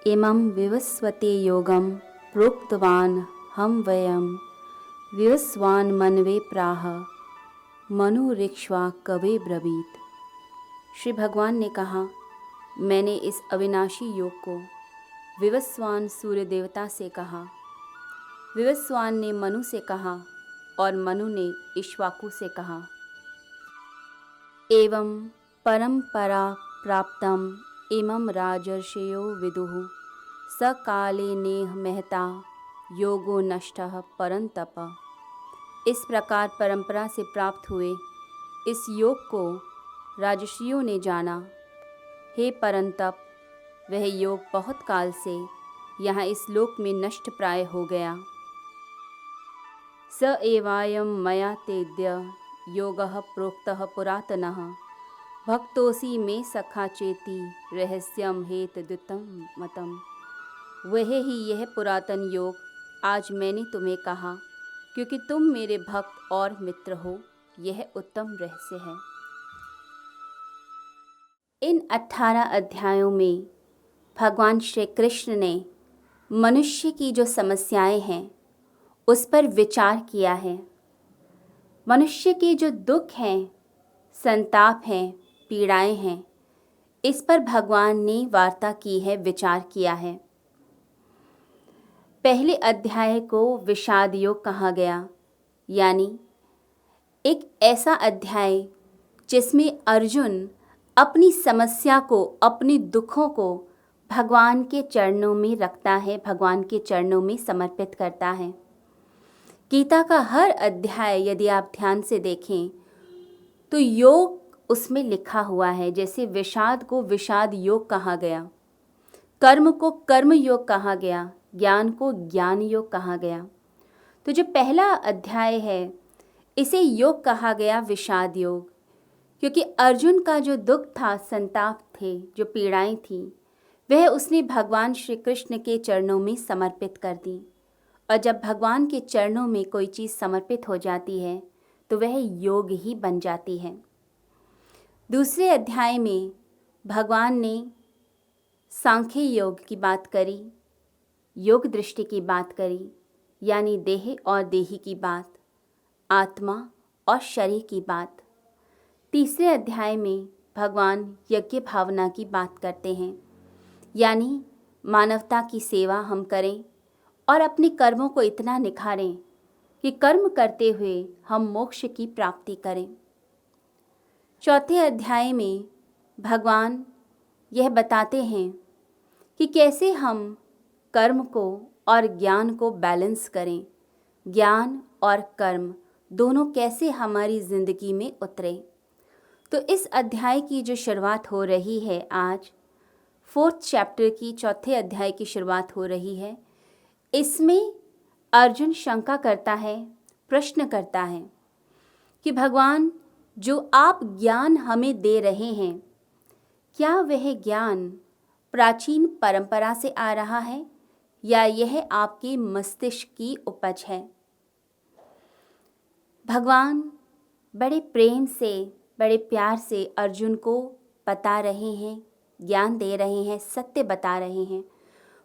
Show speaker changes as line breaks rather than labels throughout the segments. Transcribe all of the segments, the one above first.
इमं विवस्वते योगं प्रोक्तवान् हम वयं विवस्वान् मनवे प्राह मनुरिक्ष्वा कवे ब्रवीत। श्री भगवान ने कहा, मैंने इस अविनाशी योग को विवस्वान सूर्य देवता से कहा, विवस्वान ने मनु से कहा और मनु ने इक्ष्वाकु से कहा। एवं परंपरा प्राप्तम इमं राजर्षयो विदुः सकाले नेह महता योगो नष्टः परंतप। इस प्रकार परंपरा से प्राप्त हुए इस योग को राजर्षियों ने जाना। हे परंतप, वह योग बहुत काल से यहाँ इस लोक में नष्ट प्राय हो गया। स एवायं मया तेद्य योगः प्रोक्तः पुरातनः भक्तोऽसि मे सखा चेति रहस्यम हेतद्युतं मतम्। वह ही यह पुरातन योग आज मैंने तुम्हें कहा, क्योंकि तुम मेरे भक्त और मित्र हो। यह उत्तम रहस्य है। इन 18 अध्यायों में भगवान श्री कृष्ण ने मनुष्य की जो समस्याएं हैं उस पर विचार किया है। मनुष्य के जो दुख हैं, संताप हैं, पीड़ाएं हैं, इस पर भगवान ने वार्ता की है, विचार किया है। पहले अध्याय को विषाद योग कहा गया, यानी एक ऐसा अध्याय जिसमें अर्जुन अपनी समस्या को, अपने दुखों को भगवान के चरणों में रखता है, भगवान के चरणों में समर्पित करता है। गीता का हर अध्याय यदि आप ध्यान से देखें तो योग उसमें लिखा हुआ है। जैसे विषाद को विषाद योग कहा गया, कर्म को कर्म योग कहा गया, ज्ञान को ज्ञान योग कहा गया। तो जो पहला अध्याय है इसे योग कहा गया, विषाद योग, क्योंकि अर्जुन का जो दुख था, संताप थे, जो पीड़ाएं थी, वह उसने भगवान श्री कृष्ण के चरणों में समर्पित कर दी। और जब भगवान के चरणों में कोई चीज़ समर्पित हो जाती है तो वह योग ही बन जाती है। दूसरे अध्याय में भगवान ने सांख्य योग की बात करी, योग दृष्टि की बात करी, यानी देह और देही की बात, आत्मा और शरीर की बात। तीसरे अध्याय में भगवान यज्ञ भावना की बात करते हैं, यानी मानवता की सेवा हम करें और अपने कर्मों को इतना निखारें कि कर्म करते हुए हम मोक्ष की प्राप्ति करें। चौथे अध्याय में भगवान यह बताते हैं कि कैसे हम कर्म को और ज्ञान को बैलेंस करें, ज्ञान और कर्म दोनों कैसे हमारी ज़िंदगी में उतरे। तो इस अध्याय की जो शुरुआत हो रही है आज, 4th चैप्टर की, चौथे अध्याय की शुरुआत हो रही है। इसमें अर्जुन शंका करता है, प्रश्न करता है कि भगवान, जो आप ज्ञान हमें दे रहे हैं, क्या वह ज्ञान प्राचीन परंपरा से आ रहा है या यह आपके मस्तिष्क की उपज है। भगवान बड़े प्रेम से, बड़े प्यार से अर्जुन को बता रहे हैं, ज्ञान दे रहे हैं, सत्य बता रहे हैं,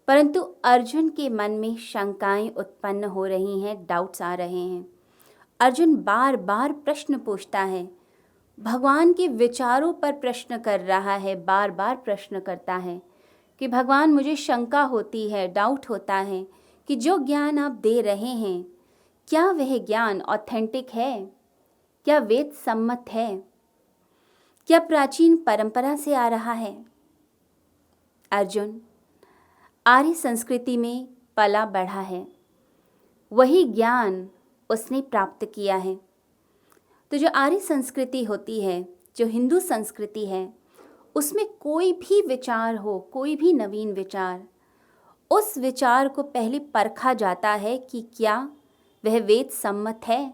परंतु अर्जुन के मन में शंकाएं उत्पन्न हो रही हैं, डाउट्स आ रहे हैं। अर्जुन बार बार प्रश्न पूछता है, भगवान के विचारों पर प्रश्न कर रहा है, बार बार प्रश्न करता है कि भगवान, मुझे शंका होती है, डाउट होता है कि जो ज्ञान आप दे रहे हैं, क्या वह ज्ञान ऑथेंटिक है, क्या वेद सम्मत है, क्या प्राचीन परंपरा से आ रहा है। अर्जुन आर्य संस्कृति में पला बढ़ा है, वही ज्ञान उसने प्राप्त किया है। तो जो आर्य संस्कृति होती है, जो हिंदू संस्कृति है, उसमें कोई भी विचार हो, कोई भी नवीन विचार, उस विचार को पहले परखा जाता है कि क्या वह वेद सम्मत है,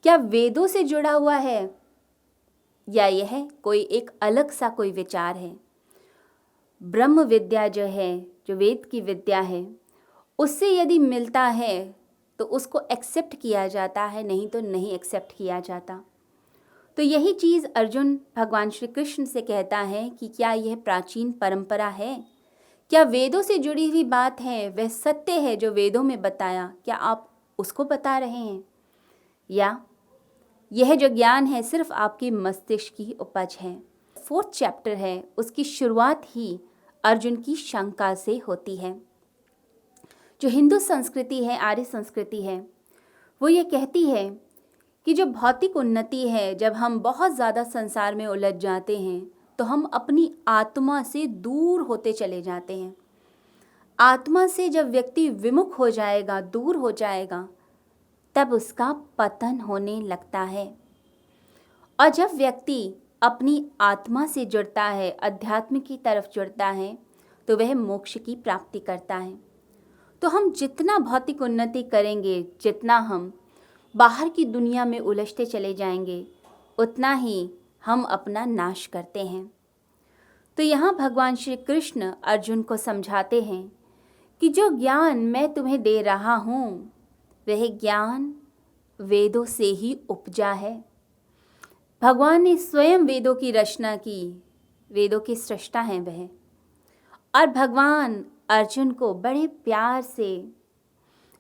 क्या वेदों से जुड़ा हुआ है, या यह कोई एक अलग सा कोई विचार है। ब्रह्म विद्या जो है, जो वेद की विद्या है, उससे यदि मिलता है तो उसको एक्सेप्ट किया जाता है, नहीं तो नहीं एक्सेप्ट किया जाता। तो यही चीज़ अर्जुन भगवान श्री कृष्ण से कहता है कि क्या यह प्राचीन परंपरा है, क्या वेदों से जुड़ी हुई बात है, वह सत्य है जो वेदों में बताया, क्या आप उसको बता रहे हैं, या यह जो ज्ञान है सिर्फ आपके मस्तिष्क की उपज है? 4th चैप्टर है, उसकी शुरुआत ही अर्जुन की शंका से होती है। जो हिंदू संस्कृति है, आर्य संस्कृति है, वो ये कहती है कि जो भौतिक उन्नति है, जब हम बहुत ज़्यादा संसार में उलझ जाते हैं तो हम अपनी आत्मा से दूर होते चले जाते हैं। आत्मा से जब व्यक्ति विमुख हो जाएगा, दूर हो जाएगा, तब उसका पतन होने लगता है। और जब व्यक्ति अपनी आत्मा से जुड़ता है, अध्यात्म की तरफ जुड़ता है, तो वह मोक्ष की प्राप्ति करता है। तो हम जितना भौतिक उन्नति करेंगे, जितना हम बाहर की दुनिया में उलझते चले जाएंगे, उतना ही हम अपना नाश करते हैं। तो यहाँ भगवान श्री कृष्ण अर्जुन को समझाते हैं कि जो ज्ञान मैं तुम्हें दे रहा हूँ, वह ज्ञान वेदों से ही उपजा है। भगवान ने स्वयं वेदों की रचना की, वेदों के सृष्टा हैं वह, और भगवान अर्जुन को बड़े प्यार से,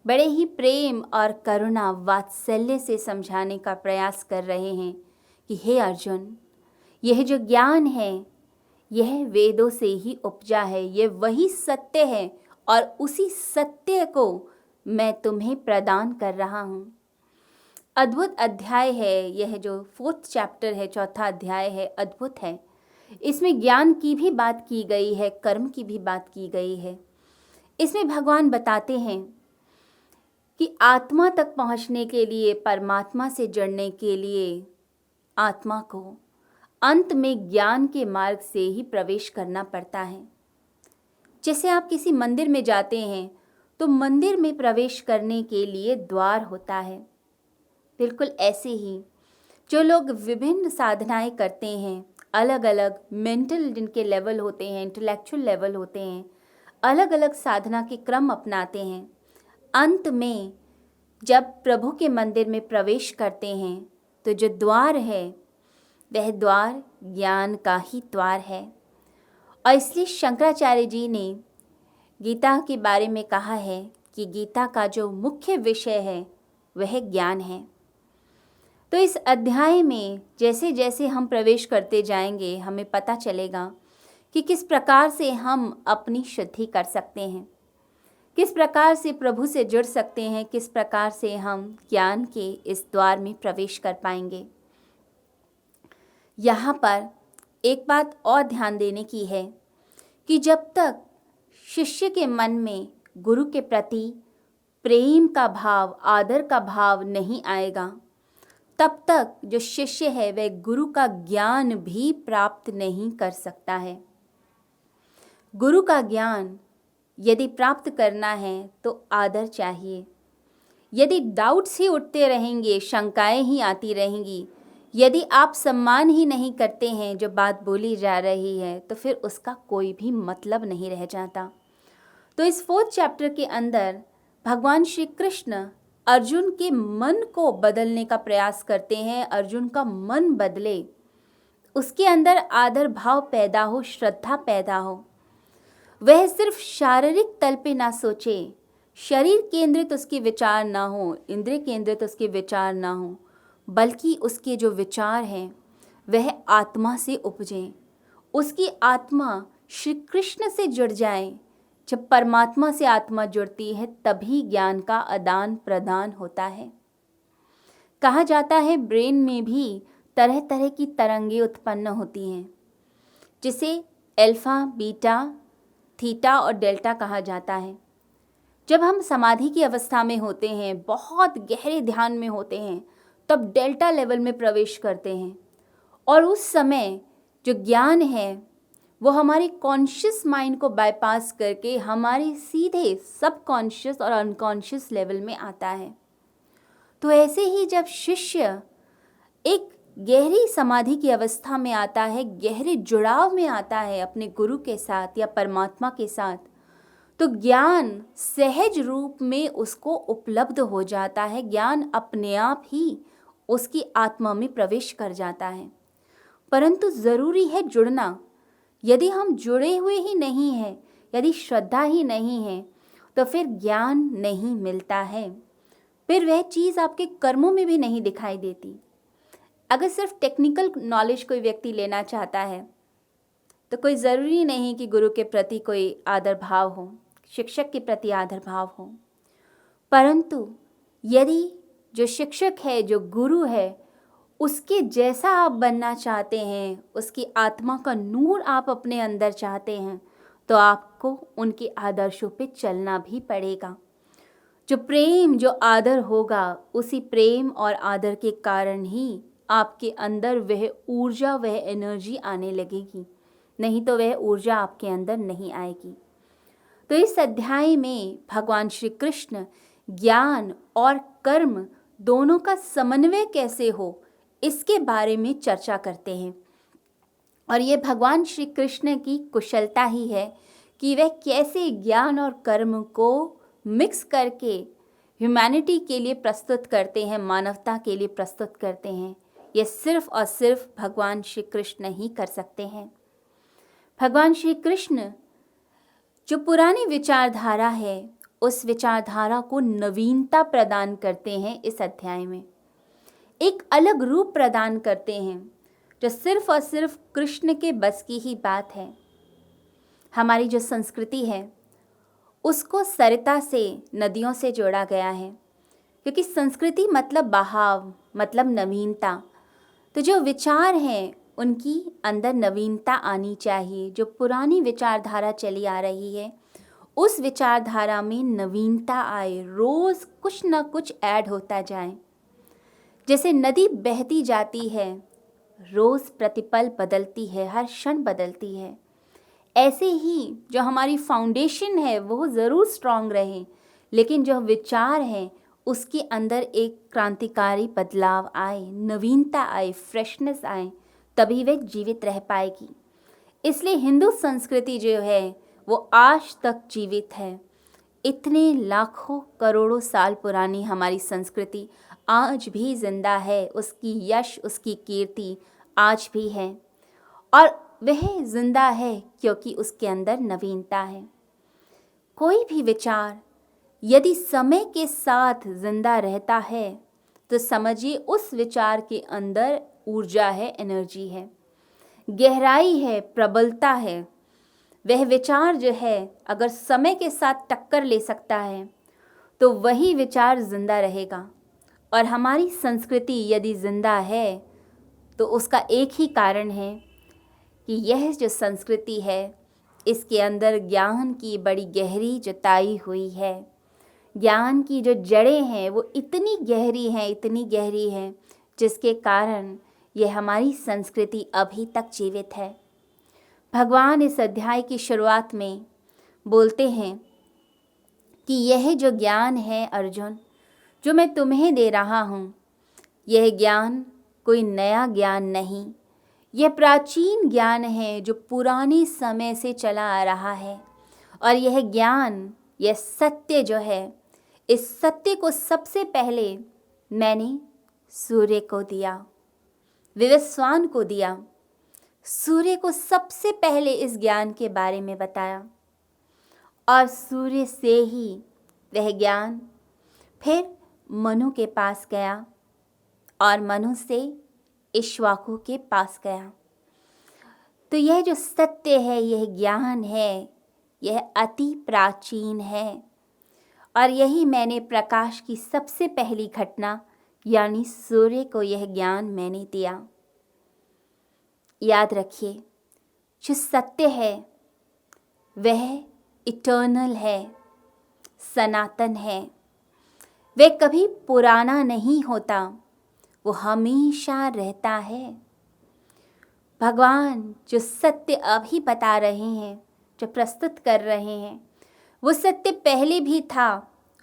बड़े ही प्रेम और करुणा वात्सल्य से समझाने का प्रयास कर रहे हैं कि हे अर्जुन, यह जो ज्ञान है यह वेदों से ही उपजा है, यह वही सत्य है और उसी सत्य को मैं तुम्हें प्रदान कर रहा हूँ। अद्भुत अध्याय है यह, जो 4th चैप्टर है, 4था अध्याय है, अद्भुत है। इसमें ज्ञान की भी बात की गई है, कर्म की भी बात की गई है। इसमें भगवान बताते हैं कि आत्मा तक पहुंचने के लिए, परमात्मा से जुड़ने के लिए आत्मा को अंत में ज्ञान के मार्ग से ही प्रवेश करना पड़ता है। जैसे आप किसी मंदिर में जाते हैं तो मंदिर में प्रवेश करने के लिए द्वार होता है, बिल्कुल ऐसे ही जो लोग विभिन्न साधनाएं करते हैं, अलग अलग मेंटल जिनके लेवल होते हैं, इंटेलेक्चुअल लेवल होते हैं, अलग अलग साधना के क्रम अपनाते हैं, अंत में जब प्रभु के मंदिर में प्रवेश करते हैं तो जो द्वार है वह द्वार ज्ञान का ही द्वार है। और इसलिए शंकराचार्य जी ने गीता के बारे में कहा है कि गीता का जो मुख्य विषय है वह ज्ञान है। तो इस अध्याय में जैसे जैसे हम प्रवेश करते जाएंगे, हमें पता चलेगा कि किस प्रकार से हम अपनी शुद्धि कर सकते हैं, किस प्रकार से प्रभु से जुड़ सकते हैं, किस प्रकार से हम ज्ञान के इस द्वार में प्रवेश कर पाएंगे। यहाँ पर एक बात और ध्यान देने की है कि जब तक शिष्य के मन में गुरु के प्रति प्रेम का भाव, आदर का भाव नहीं आएगा, तब तक जो शिष्य है वह गुरु का ज्ञान भी प्राप्त नहीं कर सकता है। गुरु का ज्ञान यदि प्राप्त करना है तो आदर चाहिए। यदि डाउट्स ही उठते रहेंगे, शंकाएं ही आती रहेंगी, यदि आप सम्मान ही नहीं करते हैं जो बात बोली जा रही है, तो फिर उसका कोई भी मतलब नहीं रह जाता। तो इस 4th चैप्टर के अंदर भगवान श्री कृष्ण अर्जुन के मन को बदलने का प्रयास करते हैं। अर्जुन का मन बदले, उसके अंदर आदर भाव पैदा हो, श्रद्धा पैदा हो, वह सिर्फ शारीरिक तल पे ना सोचे, शरीर केंद्रित उसके विचार ना हो, इंद्रिय केंद्रित उसके विचार ना हो, बल्कि उसके जो विचार हैं वह आत्मा से उपजें, उसकी आत्मा श्री कृष्ण से जुड़ जाए। जब परमात्मा से आत्मा जुड़ती है तभी ज्ञान का आदान प्रदान होता है। कहा जाता है ब्रेन में भी तरह तरह की तरंगें उत्पन्न होती हैं, जिसे अल्फा, बीटा, थीटा और डेल्टा कहा जाता है। जब हम समाधि की अवस्था में होते हैं, बहुत गहरे ध्यान में होते हैं, तब डेल्टा लेवल में प्रवेश करते हैं और उस समय जो ज्ञान है वो हमारे कॉन्शियस माइंड को बाईपास करके हमारे सीधे सबकॉन्शियस और अनकॉन्शियस लेवल में आता है। तो ऐसे ही जब शिष्य एक गहरी समाधि की अवस्था में आता है, गहरे जुड़ाव में आता है अपने गुरु के साथ या परमात्मा के साथ, तो ज्ञान सहज रूप में उसको उपलब्ध हो जाता है। ज्ञान अपने आप ही उसकी आत्मा में प्रवेश कर जाता है। परंतु ज़रूरी है जुड़ना। यदि हम जुड़े हुए ही नहीं हैं, यदि श्रद्धा ही नहीं है तो फिर ज्ञान नहीं मिलता है, फिर वह चीज़ आपके कर्मों में भी नहीं दिखाई देती। अगर सिर्फ टेक्निकल नॉलेज कोई व्यक्ति लेना चाहता है तो कोई ज़रूरी नहीं कि गुरु के प्रति कोई आदर भाव हो, शिक्षक के प्रति आदर भाव हो, परंतु यदि जो शिक्षक है, जो गुरु है, उसके जैसा आप बनना चाहते हैं, उसकी आत्मा का नूर आप अपने अंदर चाहते हैं, तो आपको उनके आदर्शों पे चलना भी पड़ेगा। जो प्रेम, जो आदर होगा, उसी प्रेम और आदर के कारण ही आपके अंदर वह ऊर्जा, वह एनर्जी आने लगेगी, नहीं तो वह ऊर्जा आपके अंदर नहीं आएगी। तो इस अध्याय में भगवान श्री कृष्ण ज्ञान और कर्म दोनों का समन्वय कैसे हो, इसके बारे में चर्चा करते हैं। और ये भगवान श्री कृष्ण की कुशलता ही है कि वह कैसे ज्ञान और कर्म को मिक्स करके ह्यूमैनिटी के लिए प्रस्तुत करते हैं, मानवता के लिए प्रस्तुत करते हैं। ये सिर्फ और सिर्फ भगवान श्री कृष्ण ही कर सकते हैं। भगवान श्री कृष्ण जो पुरानी विचारधारा है, उस विचारधारा को नवीनता प्रदान करते हैं। इस अध्याय में एक अलग रूप प्रदान करते हैं जो सिर्फ और सिर्फ कृष्ण के बस की ही बात है। हमारी जो संस्कृति है उसको सरिता से, नदियों से जोड़ा गया है, क्योंकि संस्कृति मतलब बहाव, मतलब नवीनता। तो जो विचार हैं उनकी अंदर नवीनता आनी चाहिए। जो पुरानी विचारधारा चली आ रही है उस विचारधारा में नवीनता आए, रोज़ कुछ ना कुछ ऐड होता जाए। जैसे नदी बहती जाती है, रोज़ प्रतिपल बदलती है, हर क्षण बदलती है, ऐसे ही जो हमारी फाउंडेशन है वो ज़रूर स्ट्रांग रहे, लेकिन जो विचार है उसके अंदर एक क्रांतिकारी बदलाव आए, नवीनता आए, फ्रेशनेस आए, तभी वह जीवित रह पाएगी। इसलिए हिंदू संस्कृति जो है वो आज तक जीवित है। इतने लाखों करोड़ों साल पुरानी हमारी संस्कृति आज भी जिंदा है, उसकी यश, उसकी कीर्ति आज भी है, और वह जिंदा है क्योंकि उसके अंदर नवीनता है। कोई भी विचार यदि समय के साथ जिंदा रहता है तो समझिए उस विचार के अंदर ऊर्जा है, एनर्जी है, गहराई है, प्रबलता है। वह विचार जो है अगर समय के साथ टक्कर ले सकता है तो वही विचार जिंदा रहेगा। और हमारी संस्कृति यदि जिंदा है तो उसका एक ही कारण है कि यह जो संस्कृति है इसके अंदर ज्ञान की बड़ी गहरी जुताई हुई है। ज्ञान की जो जड़ें हैं वो इतनी गहरी हैं, इतनी गहरी हैं, जिसके कारण यह हमारी संस्कृति अभी तक जीवित है। भगवान इस अध्याय की शुरुआत में बोलते हैं कि यह जो ज्ञान है अर्जुन, जो मैं तुम्हें दे रहा हूँ, यह ज्ञान कोई नया ज्ञान नहीं, यह प्राचीन ज्ञान है जो पुराने समय से चला आ रहा है। और यह ज्ञान, यह सत्य जो है, इस सत्य को सबसे पहले मैंने सूर्य को दिया, विवस्वान को दिया। सूर्य को सबसे पहले इस ज्ञान के बारे में बताया और सूर्य से ही वह ज्ञान फिर मनु के पास गया और मनु से इक्ष्वाकु के पास गया। तो यह जो सत्य है, यह ज्ञान है, यह अति प्राचीन है। और यही मैंने प्रकाश की सबसे पहली घटना यानी सूर्य को यह ज्ञान मैंने दिया। याद रखिए, जो सत्य है वह इटर्नल है, सनातन है, वह कभी पुराना नहीं होता, वो हमेशा रहता है। भगवान जो सत्य अभी बता रहे हैं, जो प्रस्तुत कर रहे हैं, वो सत्य पहले भी था,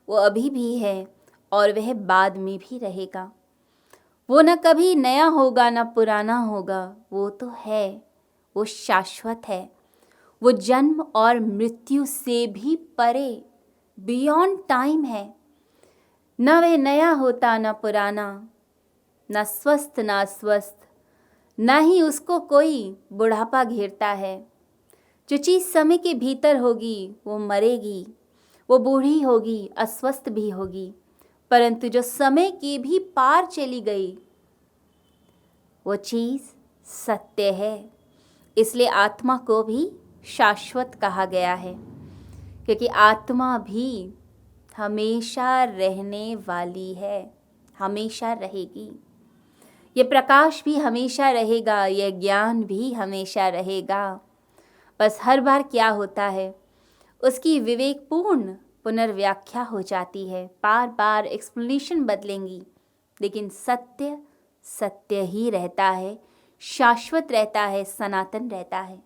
वो अभी भी है और वह बाद में भी रहेगा। वो न कभी नया होगा न पुराना होगा, वो तो है, वो शाश्वत है, वो जन्म और मृत्यु से भी परे, बियॉन्ड टाइम है। न वह नया होता न पुराना, न स्वस्थ न अस्वस्थ, न ही उसको कोई बुढ़ापा घेरता है। जो चीज़ समय के भीतर होगी वो मरेगी, वो बूढ़ी होगी, अस्वस्थ भी होगी, परंतु जो समय की भी पार चली गई वो चीज़ सत्य है। इसलिए आत्मा को भी शाश्वत कहा गया है, क्योंकि आत्मा भी हमेशा रहने वाली है, हमेशा रहेगी। ये प्रकाश भी हमेशा रहेगा, यह ज्ञान भी हमेशा रहेगा। बस हर बार क्या होता है, उसकी विवेकपूर्ण पुनर्व्याख्या हो जाती है, बार बार एक्सप्लेनेशन बदलेंगी, लेकिन सत्य सत्य ही रहता है, शाश्वत रहता है, सनातन रहता है।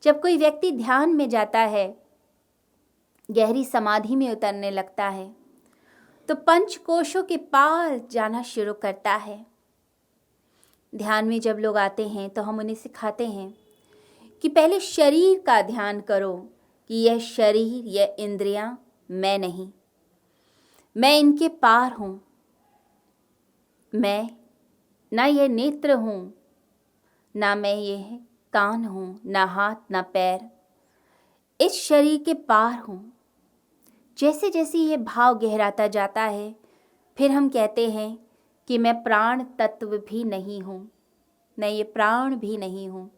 जब कोई व्यक्ति ध्यान में जाता है, गहरी समाधि में उतरने लगता है, तो पंचकोशों के पार जाना शुरू करता है। ध्यान में जब लोग आते हैं तो हम उन्हें सिखाते हैं कि पहले शरीर का ध्यान करो, कि यह शरीर, यह इंद्रियां मैं नहीं, मैं इनके पार हूँ। मैं ना यह नेत्र हूँ, ना मैं यह कान हूँ, ना हाथ ना पैर, इस शरीर के पार हूँ। जैसे जैसे ये भाव गहराता जाता है, फिर हम कहते हैं कि मैं प्राण तत्व भी नहीं हूँ, मैं ये प्राण भी नहीं हूँ।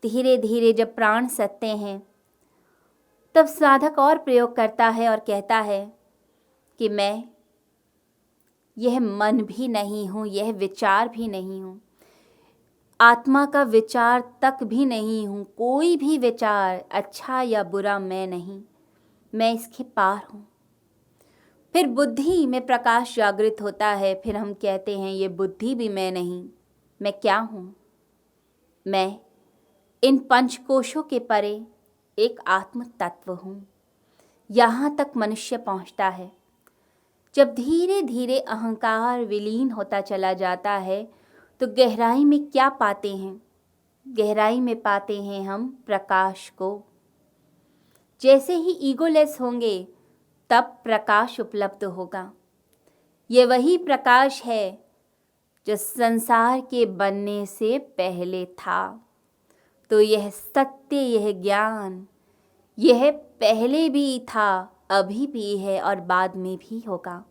धीरे धीरे जब प्राण सत्य हैं, तब साधक और प्रयोग करता है और कहता है कि मैं यह मन भी नहीं हूँ, यह विचार भी नहीं हूँ, आत्मा का विचार तक भी नहीं हूँ। कोई भी विचार अच्छा या बुरा मैं नहीं, मैं इसके पार हूँ। फिर बुद्धि में प्रकाश जागृत होता है, फिर हम कहते हैं ये बुद्धि भी मैं नहीं, मैं क्या हूँ? मैं इन पंचकोशों के परे एक आत्म तत्व हूँ। यहाँ तक मनुष्य पहुँचता है। जब धीरे धीरे अहंकार विलीन होता चला जाता है, तो गहराई में क्या पाते हैं? गहराई में पाते हैं हम प्रकाश को। जैसे ही ईगोलेस होंगे, तब प्रकाश उपलब्ध होगा। ये वही प्रकाश है जो संसार के बनने से पहले था। तो यह सत्य, यह ज्ञान, यह पहले भी था, अभी भी है और बाद में भी होगा।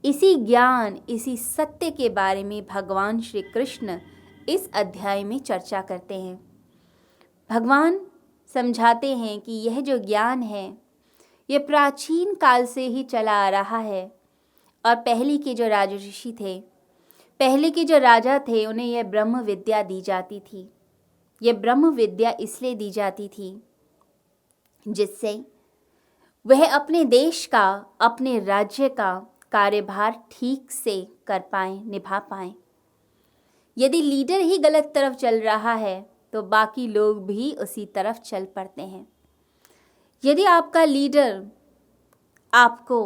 इसी ज्ञान, इसी सत्य के बारे में भगवान श्री कृष्ण इस अध्याय में चर्चा करते हैं। भगवान समझाते हैं कि यह जो ज्ञान है, यह प्राचीन काल से ही चला आ रहा है। और पहले के जो राजऋषि थे, पहले के जो राजा थे, उन्हें यह ब्रह्म विद्या दी जाती थी। यह ब्रह्म विद्या इसलिए दी जाती थी जिससे वह अपने देश का, अपने राज्य का कार्यभार ठीक से कर पाएं, निभा पाएं। यदि लीडर ही गलत तरफ चल रहा है, तो बाकी लोग भी उसी तरफ चल पड़ते हैं। यदि आपका लीडर आपको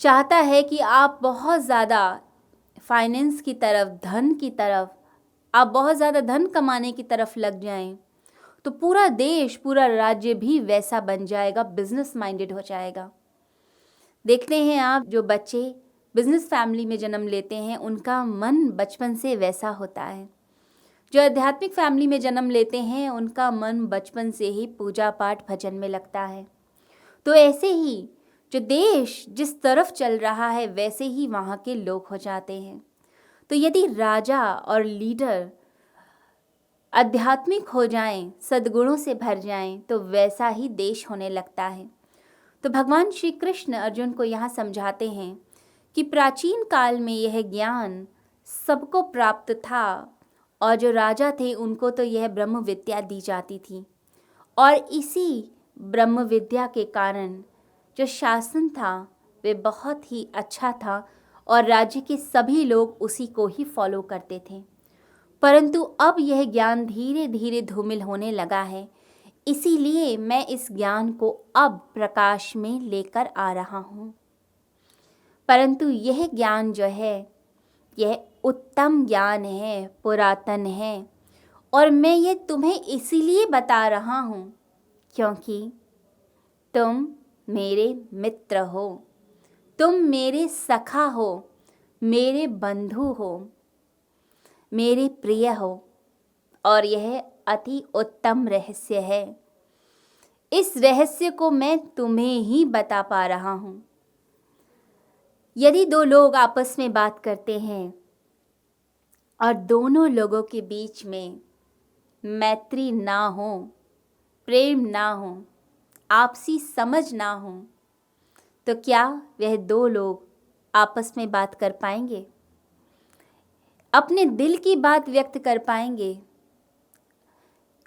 चाहता है कि आप बहुत ज़्यादा फाइनेंस की तरफ, धन की तरफ, आप बहुत ज़्यादा धन कमाने की तरफ लग जाएं, तो पूरा देश, पूरा राज्य भी वैसा बन जाएगा, बिजनेस माइंडेड हो जाएगा। देखते हैं आप, जो बच्चे बिजनेस फैमिली में जन्म लेते हैं, उनका मन बचपन से वैसा होता है। जो आध्यात्मिक फैमिली में जन्म लेते हैं, उनका मन बचपन से ही पूजा पाठ भजन में लगता है। तो ऐसे ही जो देश जिस तरफ चल रहा है, वैसे ही वहाँ के लोग हो जाते हैं। तो यदि राजा और लीडर आध्यात्मिक हो जाएं, सद्गुणों से भर जाएं, तो वैसा ही देश होने लगता है। तो भगवान श्री कृष्ण अर्जुन को यहाँ समझाते हैं कि प्राचीन काल में यह ज्ञान सबको प्राप्त था, और जो राजा थे उनको तो यह ब्रह्म विद्या दी जाती थी। और इसी ब्रह्म विद्या के कारण जो शासन था वे बहुत ही अच्छा था, और राज्य के सभी लोग उसी को ही फॉलो करते थे। परंतु अब यह ज्ञान धीरे धीरे धूमिल होने लगा है, इसीलिए मैं इस ज्ञान को अब प्रकाश में लेकर आ रहा हूँ। परंतु यह ज्ञान जो है, यह उत्तम ज्ञान है, पुरातन है, और मैं ये तुम्हें इसीलिए बता रहा हूँ क्योंकि तुम मेरे मित्र हो, तुम मेरे सखा हो, मेरे बंधु हो, मेरे प्रिय हो, और यह अति उत्तम रहस्य है। इस रहस्य को मैं तुम्हें ही बता पा रहा हूँ। यदि दो लोग आपस में बात करते हैं और दोनों लोगों के बीच में मैत्री ना हो, प्रेम ना हो, आपसी समझ ना हो, तो क्या वह दो लोग आपस में बात कर पाएंगे? अपने दिल की बात व्यक्त कर पाएंगे?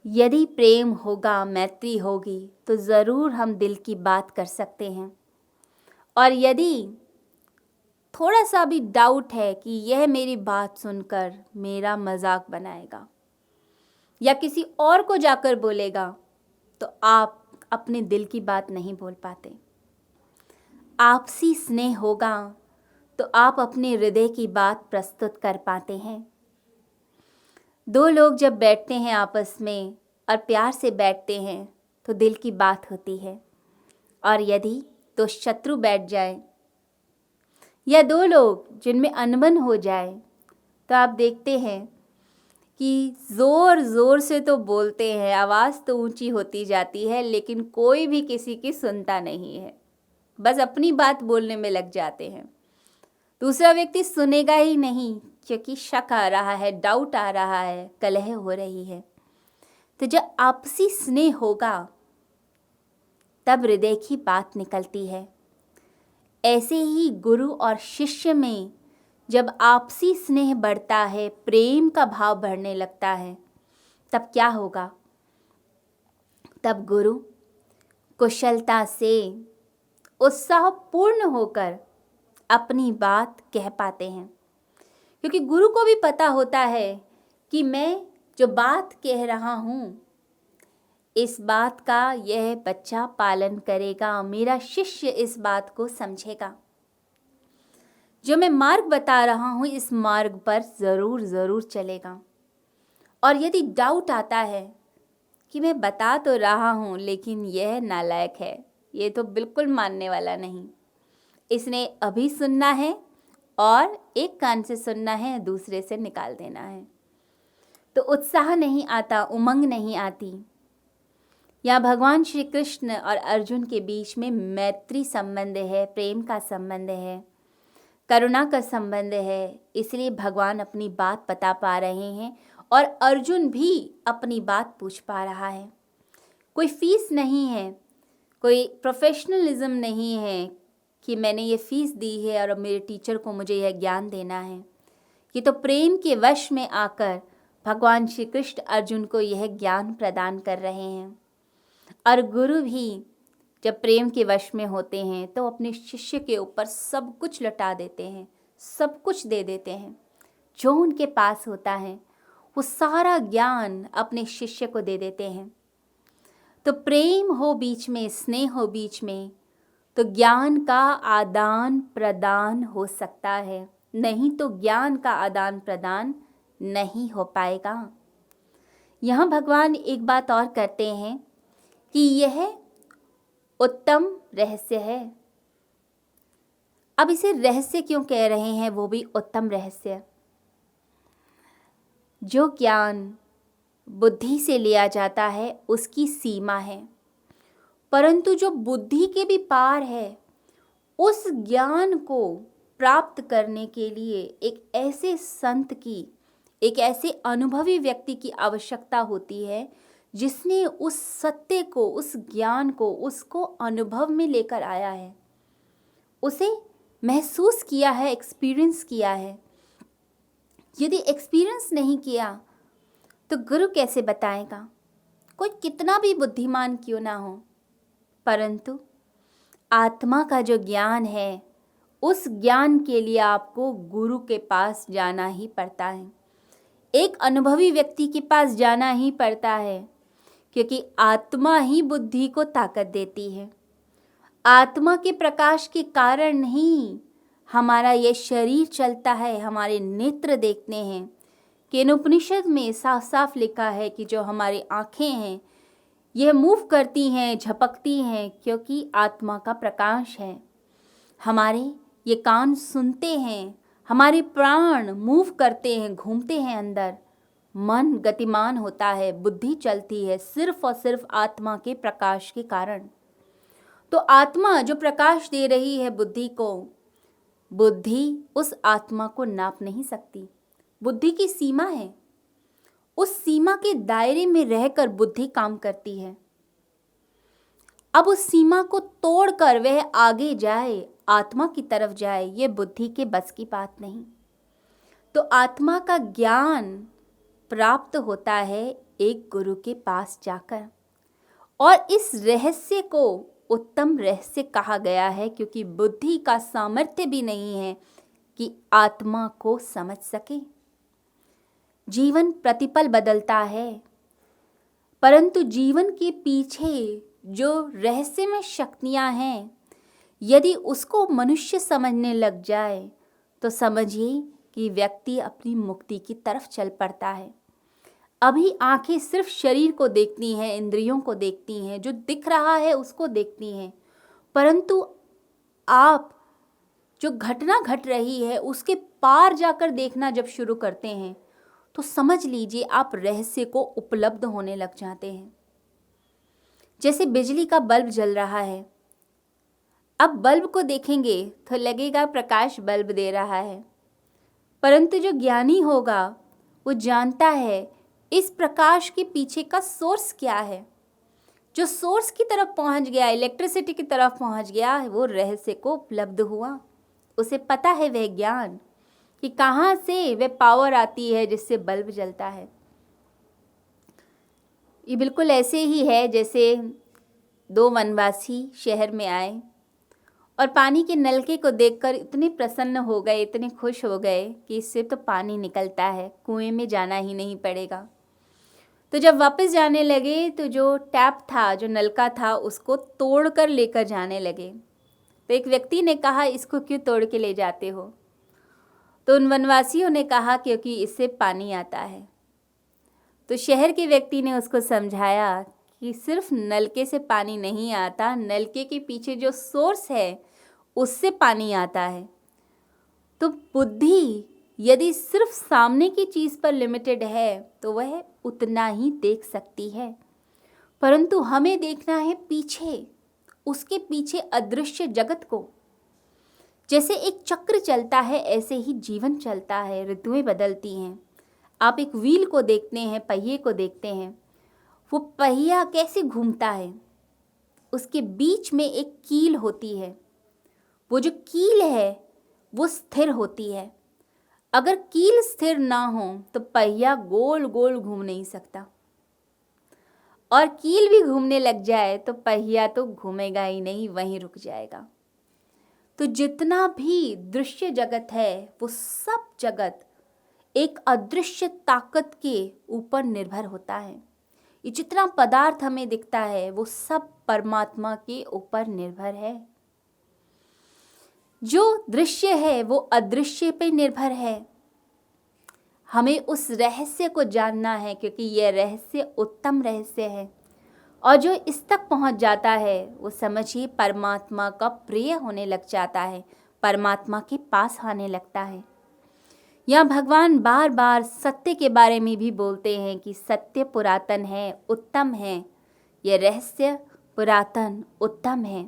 यदि प्रेम होगा, मैत्री होगी, तो ज़रूर हम दिल की बात कर सकते हैं। और यदि थोड़ा सा भी डाउट है कि यह मेरी बात सुनकर मेरा मजाक बनाएगा या किसी और को जाकर बोलेगा, तो आप अपने दिल की बात नहीं बोल पाते। आपसी स्नेह होगा तो आप अपने हृदय की बात प्रस्तुत कर पाते हैं। दो लोग जब बैठते हैं आपस में और प्यार से बैठते हैं तो दिल की बात होती है। और यदि दो शत्रु बैठ जाए या दो लोग जिनमें अनबन हो जाए, तो आप देखते हैं कि ज़ोर ज़ोर से तो बोलते हैं, आवाज़ तो ऊंची होती जाती है, लेकिन कोई भी किसी की सुनता नहीं है। बस अपनी बात बोलने में लग जाते हैं। दूसरा व्यक्ति सुनेगा ही नहीं, क्योंकि शक आ रहा है, डाउट आ रहा है, कलह हो रही है। तो जब आपसी स्नेह होगा तब हृदय की बात निकलती है। ऐसे ही गुरु और शिष्य में जब आपसी स्नेह बढ़ता है, प्रेम का भाव बढ़ने लगता है, तब क्या होगा? तब गुरु कुशलता से उत्साहपूर्ण होकर अपनी बात कह पाते हैं, क्योंकि गुरु को भी पता होता है कि मैं जो बात कह रहा हूँ, इस बात का यह बच्चा पालन करेगा, मेरा शिष्य इस बात को समझेगा। जो मैं मार्ग बता रहा हूँ, इस मार्ग पर ज़रूर चलेगा। और यदि डाउट आता है कि मैं बता तो रहा हूँ लेकिन यह नालायक है, ये तो बिल्कुल मानने वाला नहीं, इसने अभी सुनना है और एक कान से सुनना है, दूसरे से निकाल देना है, तो उत्साह नहीं आता, उमंग नहीं आती। यहाँ भगवान श्री कृष्ण और अर्जुन के बीच में मैत्री संबंध है, प्रेम का संबंध है, करुणा का संबंध है। इसलिए भगवान अपनी बात बता पा रहे हैं और अर्जुन भी अपनी बात पूछ पा रहा है। कोई फीस नहीं है, कोई प्रोफेशनलिज्म नहीं है कि मैंने ये फीस दी है और मेरे टीचर को मुझे यह ज्ञान देना है। ये तो प्रेम के वश में आकर भगवान श्री कृष्ण अर्जुन को यह ज्ञान प्रदान कर रहे हैं। और गुरु भी जब प्रेम के वश में होते हैं तो अपने शिष्य के ऊपर सब कुछ लौटा देते हैं, सब कुछ दे देते हैं। जो उनके पास होता है वो सारा ज्ञान अपने शिष्य को दे देते हैं। तो प्रेम हो बीच में, स्नेह हो बीच में, तो ज्ञान का आदान प्रदान हो सकता है, नहीं तो ज्ञान का आदान प्रदान नहीं हो पाएगा। यहाँ भगवान एक बात और करते हैं कि यह उत्तम रहस्य है। अब इसे रहस्य क्यों कह रहे हैं, वो भी उत्तम रहस्य? जो ज्ञान बुद्धि से लिया जाता है उसकी सीमा है, परंतु जो बुद्धि के भी पार है, उस ज्ञान को प्राप्त करने के लिए एक ऐसे संत की, एक ऐसे अनुभवी व्यक्ति की आवश्यकता होती है जिसने उस सत्य को, उस ज्ञान को, उसको अनुभव में लेकर आया है, उसे महसूस किया है, एक्सपीरियंस किया है। यदि एक्सपीरियंस नहीं किया तो गुरु कैसे बताएगा? कोई कितना भी बुद्धिमान क्यों ना हो, परंतु आत्मा का जो ज्ञान है, उस ज्ञान के लिए आपको गुरु के पास जाना ही पड़ता है, एक अनुभवी व्यक्ति के पास जाना ही पड़ता है, क्योंकि आत्मा ही बुद्धि को ताकत देती है। आत्मा के प्रकाश के कारण ही हमारा ये शरीर चलता है, हमारे नेत्र देखते हैं। कि उपनिषद में साफ साफ लिखा है कि जो हमारी आँखें हैं यह मूव करती हैं, झपकती हैं, क्योंकि आत्मा का प्रकाश है। हमारे ये कान सुनते हैं, हमारे प्राण मूव करते हैं, घूमते हैं अंदर, मन गतिमान होता है, बुद्धि चलती है सिर्फ और सिर्फ आत्मा के प्रकाश के कारण। तो आत्मा जो प्रकाश दे रही है बुद्धि को, बुद्धि उस आत्मा को नाप नहीं सकती। बुद्धि की सीमा है, उस सीमा के दायरे में रहकर बुद्धि काम करती है। अब उस सीमा को तोड़कर वह आगे जाए, आत्मा की तरफ जाए, ये बुद्धि के बस की बात नहीं। तो आत्मा का ज्ञान प्राप्त होता है एक गुरु के पास जाकर, और इस रहस्य को उत्तम रहस्य कहा गया है, क्योंकि बुद्धि का सामर्थ्य भी नहीं है कि आत्मा को समझ सके। जीवन प्रतिपल बदलता है, परंतु जीवन के पीछे जो रहस्यमय शक्तियां हैं, यदि उसको मनुष्य समझने लग जाए तो समझिए कि व्यक्ति अपनी मुक्ति की तरफ चल पड़ता है। अभी आंखें सिर्फ शरीर को देखती हैं, इंद्रियों को देखती हैं, जो दिख रहा है उसको देखती हैं, परंतु आप जो घटना घट रही है उसके पार जाकर देखना जब शुरू करते हैं तो समझ लीजिए आप रहस्य को उपलब्ध होने लग जाते हैं। जैसे बिजली का बल्ब जल रहा है, अब बल्ब को देखेंगे तो लगेगा प्रकाश बल्ब दे रहा है, परंतु जो ज्ञानी होगा वो जानता है इस प्रकाश के पीछे का सोर्स क्या है। जो सोर्स की तरफ पहुंच गया, इलेक्ट्रिसिटी की तरफ पहुंच गया, वो रहस्य को उपलब्ध हुआ। उसे पता है वह ज्ञान कि कहाँ से वह पावर आती है जिससे बल्ब जलता है। ये बिल्कुल ऐसे ही है जैसे दो वनवासी शहर में आए और पानी के नलके को देखकर इतने प्रसन्न हो गए, इतने खुश हो गए कि इससे तो पानी निकलता है, कुएं में जाना ही नहीं पड़ेगा। तो जब वापस जाने लगे तो जो टैप था, जो नलका था, उसको तोड़ कर लेकर जाने लगे। तो एक व्यक्ति ने कहा, इसको क्यों तोड़ के ले जाते हो? तो उन वनवासियों ने कहा, क्योंकि इससे पानी आता है। तो शहर के व्यक्ति ने उसको समझाया कि सिर्फ नलके से पानी नहीं आता, नलके के पीछे जो सोर्स है उससे पानी आता है। तो बुद्धि यदि सिर्फ सामने की चीज़ पर लिमिटेड है तो वह उतना ही देख सकती है, परंतु हमें देखना है पीछे, उसके पीछे अदृश्य जगत को। जैसे एक चक्र चलता है ऐसे ही जीवन चलता है, ऋतुएं बदलती हैं। आप एक व्हील को देखते हैं, पहिए को देखते हैं, वो पहिया कैसे घूमता है, उसके बीच में एक कील होती है, वो जो कील है वो स्थिर होती है। अगर कील स्थिर ना हो तो पहिया गोल गोल घूम नहीं सकता, और कील भी घूमने लग जाए तो पहिया तो घूमेगा ही नहीं, वहीं रुक जाएगा। तो जितना भी दृश्य जगत है वो सब जगत एक अदृश्य ताकत के ऊपर निर्भर होता है। ये जितना पदार्थ हमें दिखता है वो सब परमात्मा के ऊपर निर्भर है। जो दृश्य है वो अदृश्य पे निर्भर है। हमें उस रहस्य को जानना है, क्योंकि यह रहस्य उत्तम रहस्य है, और जो इस तक पहुंच जाता है वो समझिए परमात्मा का प्रिय होने लग जाता है, परमात्मा के पास आने लगता है। यहाँ भगवान बार बार सत्य के बारे में भी बोलते हैं कि सत्य पुरातन है, उत्तम है। यह रहस्य पुरातन उत्तम है।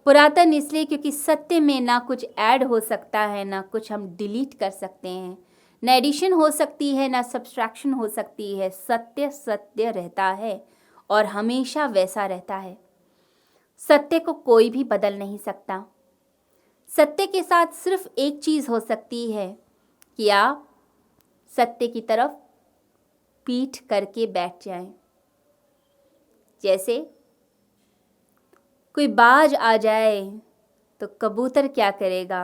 पुरातन इसलिए क्योंकि सत्य में ना कुछ ऐड हो सकता है, ना कुछ हम डिलीट कर सकते हैं, ना एडिशन हो सकती है, ना सब्सट्रैक्शन हो सकती है। सत्य सत्य रहता है और हमेशा वैसा रहता है। सत्य को कोई भी बदल नहीं सकता। सत्य के साथ सिर्फ एक चीज़ हो सकती है कि आप सत्य की तरफ पीठ करके बैठ जाएं। जैसे कोई बाज आ जाए तो कबूतर क्या करेगा?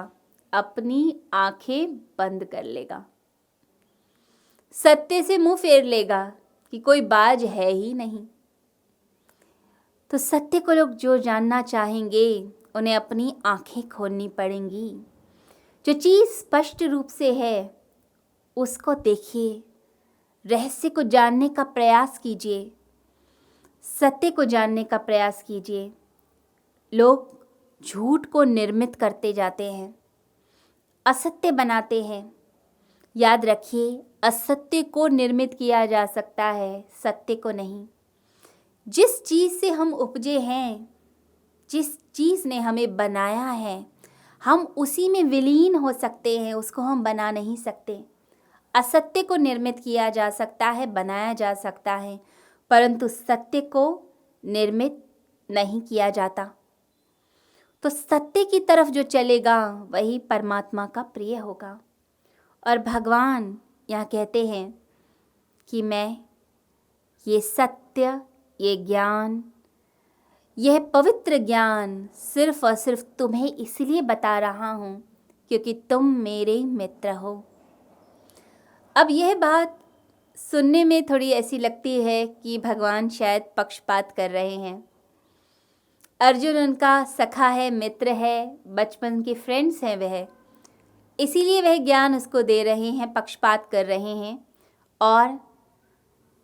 अपनी आंखें बंद कर लेगा, सत्य से मुंह फेर लेगा कि कोई बाज है ही नहीं। तो सत्य को लोग जो जानना चाहेंगे उन्हें अपनी आंखें खोलनी पड़ेंगी। जो चीज़ स्पष्ट रूप से है उसको देखिए, रहस्य को जानने का प्रयास कीजिए, सत्य को जानने का प्रयास कीजिए। लोग झूठ को निर्मित करते जाते हैं, असत्य बनाते हैं। याद रखिए, असत्य को निर्मित किया जा सकता है, सत्य को नहीं। जिस चीज़ से हम उपजे हैं, जिस चीज़ ने हमें बनाया है, हम उसी में विलीन हो सकते हैं, उसको हम बना नहीं सकते। असत्य को निर्मित किया जा सकता है, बनाया जा सकता है, परंतु सत्य को निर्मित नहीं किया जाता। तो सत्य की तरफ जो चलेगा वही परमात्मा का प्रिय होगा। और भगवान यहाँ कहते हैं कि मैं ये सत्य, ये ज्ञान, यह पवित्र ज्ञान सिर्फ और सिर्फ तुम्हें इसलिए बता रहा हूँ क्योंकि तुम मेरे मित्र हो। अब यह बात सुनने में थोड़ी ऐसी लगती है कि भगवान शायद पक्षपात कर रहे हैं। अर्जुन उनका सखा है, मित्र है, बचपन के फ्रेंड्स हैं वह, इसीलिए वह ज्ञान उसको दे रहे हैं, पक्षपात कर रहे हैं और